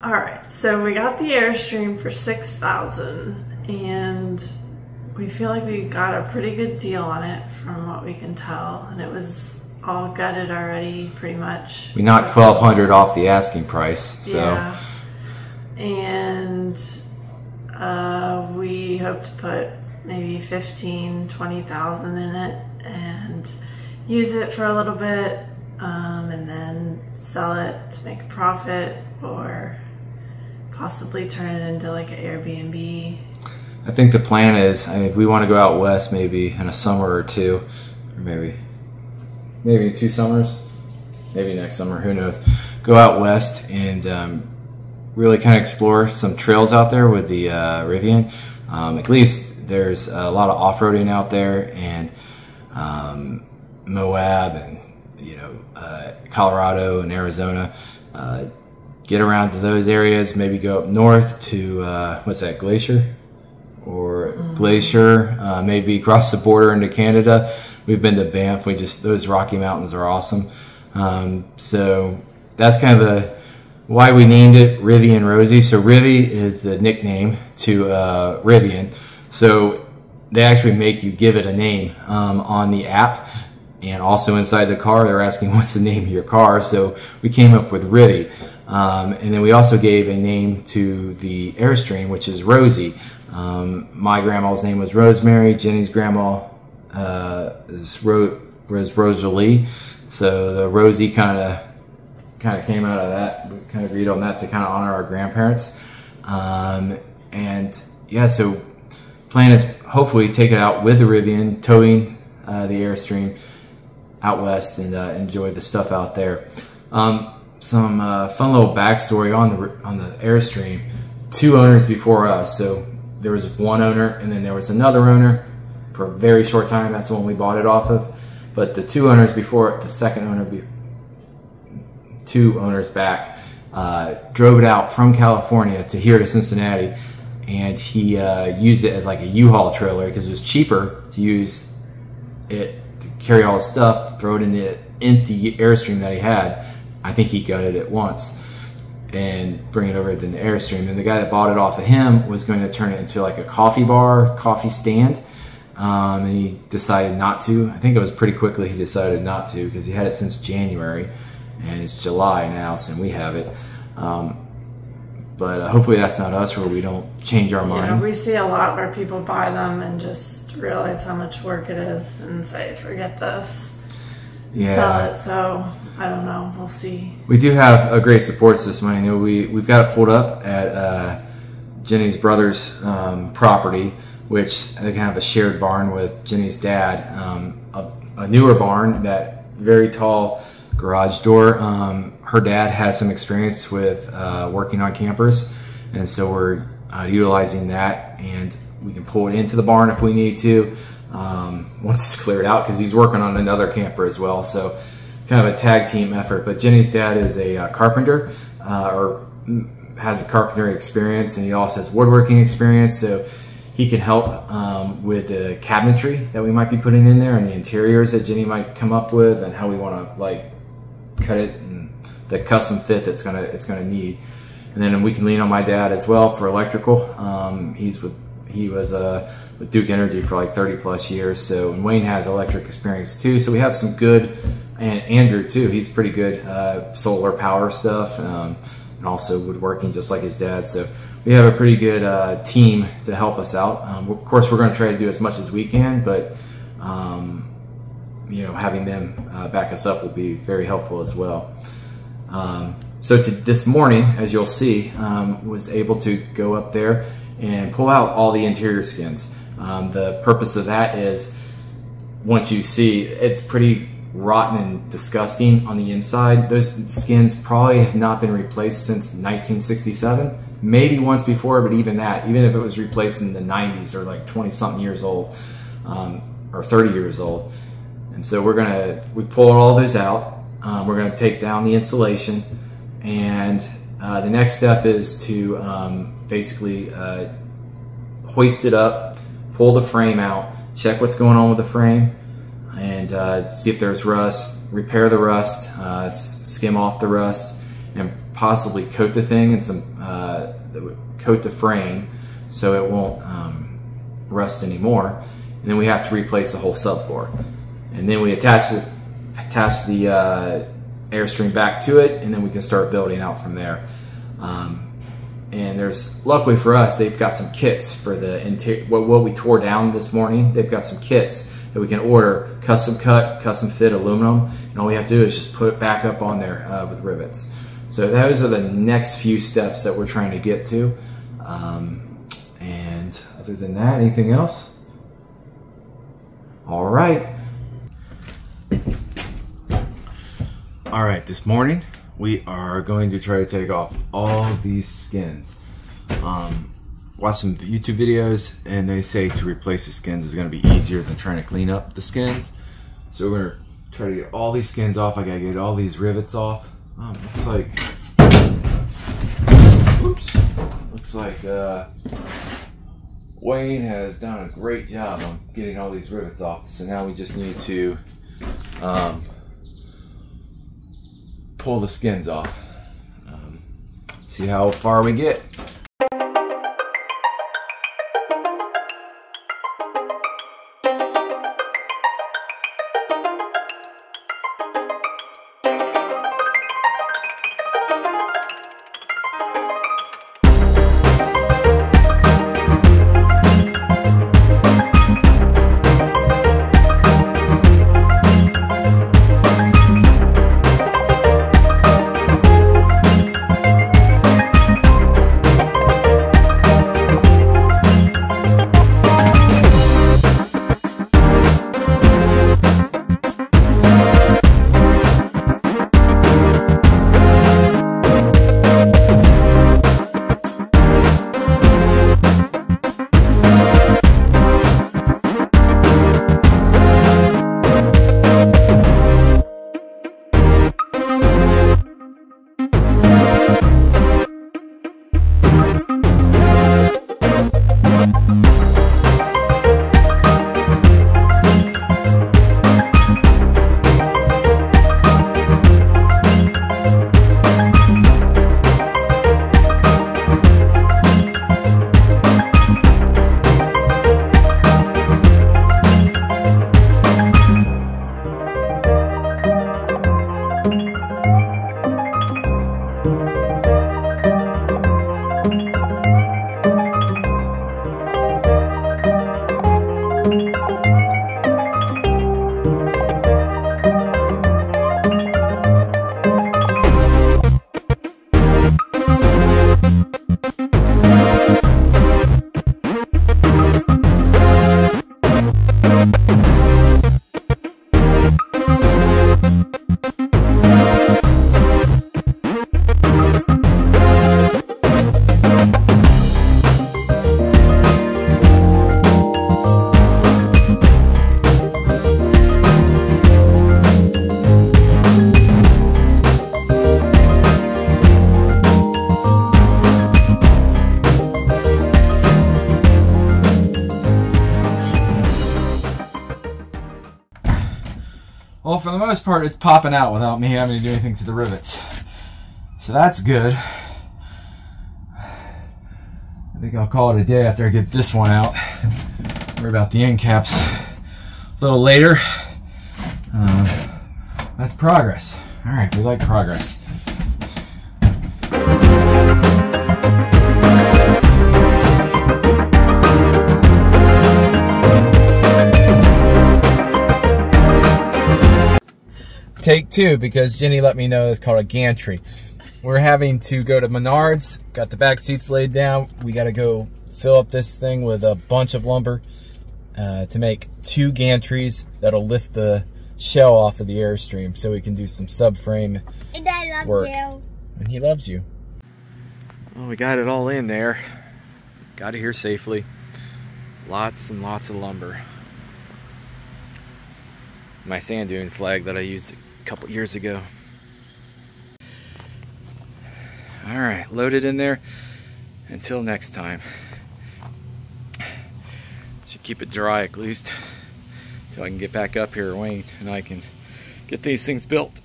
All right, so we got the Airstream for $6,000, and we feel like we got a pretty good deal on it from what we can tell, and it was all gutted already, pretty much. We knocked $1,200 off the asking price. So. Yeah, and we hope to put maybe 15, 20,000 in it and use it for a little bit, and then sell it to make a profit, or possibly turn it into like an Airbnb. I think the plan is, we want to go out west maybe in a summer or two, or maybe 2 summers, maybe next summer, who knows. Go out west and really kind of explore some trails out there with the Rivian. At least there's a lot of off-roading out there, and Moab, and Colorado and Arizona. Get around to those areas, maybe go up north to what's that, Glacier? Glacier, maybe cross the border into Canada. We've been to Banff. Those Rocky Mountains are awesome. So that's kind of why we named it Rivian Rosie. So Rivi is the nickname to Rivian. So they actually make you give it a name on the app, and also inside the car they're asking what's the name of your car. So we came up with Rivi, and then we also gave a name to the Airstream, which is Rosie. My grandma's name was Rosemary. Jenny's grandma was Rosalie. So the Rosie kind of came out of that. We kind of agreed on that to kind of honor our grandparents. And yeah, so plan is hopefully take it out with the Rivian, towing the Airstream out west, and enjoy the stuff out there. Some fun little backstory on the Airstream. 2 owners before us. So there was one owner, and then there was another owner for a very short time. That's the one we bought it off of. But the 2 owners before, the second owner, 2 owners back, drove it out from California to here to Cincinnati, and he used it as like a U-Haul trailer because it was cheaper to use it to carry all his stuff, throw it in the empty Airstream that he had. I think he gutted it once and bring it over to the Airstream. And the guy that bought it off of him was going to turn it into like a coffee bar, coffee stand. And he decided not to. I think it was pretty quickly he decided not to, because he had it since January, and it's July now, so we have it. But hopefully that's not us, where we don't change our mind. Yeah, we see a lot where people buy them and just realize how much work it is and say, forget this, sell it. So I don't know, we'll see. We do have a great support system. I know we've got it pulled up at Jenny's brother's property, which they can have a shared barn with Jenny's dad. A newer barn, that very tall garage door. Her dad has some experience with working on campers, and so we're utilizing that, and we can pull it into the barn if we need to once it's cleared out, because he's working on another camper as well. So kind of a tag team effort. But Jenny's dad is a carpenter, or has a carpentry experience, and he also has woodworking experience, so he can help with the cabinetry that we might be putting in there, and the interiors that Jenny might come up with, and how we want to like cut it, and the custom fit that's it's gonna need. And then we can lean on my dad as well for electrical. He was with Duke Energy for like 30+ years. So, and Wayne has electric experience too. So we have some good, and Andrew too. He's pretty good solar power stuff, and also woodworking just like his dad. So we have a pretty good team to help us out. Of course, we're going to try to do as much as we can, but having them back us up will be very helpful as well. So this morning, as you'll see, was able to go up there and pull out all the interior skins. The purpose of that is, once you see, it's pretty rotten and disgusting on the inside. Those skins probably have not been replaced since 1967. Maybe once before, but even that, even if it was replaced in the 90s, or like 20-something years old, or 30 years old. And so we pull all those out. We're gonna take down the insulation, and the next step is to basically hoist it up, pull the frame out, check what's going on with the frame, and see if there's rust, repair the rust, skim off the rust, and possibly coat the thing in some coat the frame so it won't rust anymore. And then we have to replace the whole subfloor. And then we attach the Airstream back to it, and then we can start building out from there. And there's, luckily for us, they've got some kits for the interior. What we tore down this morning, they've got some kits that we can order, custom cut, custom fit aluminum, and all we have to do is just put it back up on there with rivets. So those are the next few steps that we're trying to get to. And other than that, anything else? All right. All right, this morning we are going to try to take off all these skins. Watch some YouTube videos, and they say to replace the skins is going to be easier than trying to clean up the skins. So we're going to try to get all these skins off. I got to get all these rivets off. Looks like, oops, looks like Wayne has done a great job on getting all these rivets off. So now we just need to pull the skins off. See how far we get. Well, for the most part, it's popping out without me having to do anything to the rivets. So that's good. I think I'll call it a day after I get this one out. Worry about the end caps a little later. That's progress. All right, we like progress. Take two, because Jenny let me know it's called a gantry. We're having to go to Menards, got the back seats laid down. We got to go fill up this thing with a bunch of lumber to make two gantries that'll lift the shell off of the Airstream so we can do some subframe and I love work. You. And he loves you. Well, we got it all in there. Got it here safely. Lots and lots of lumber. My sand dune flag that I used a couple years ago. All right, load it in there. Until next time. Should keep it dry at least until I can get back up here, Wayne, and I can get these things built.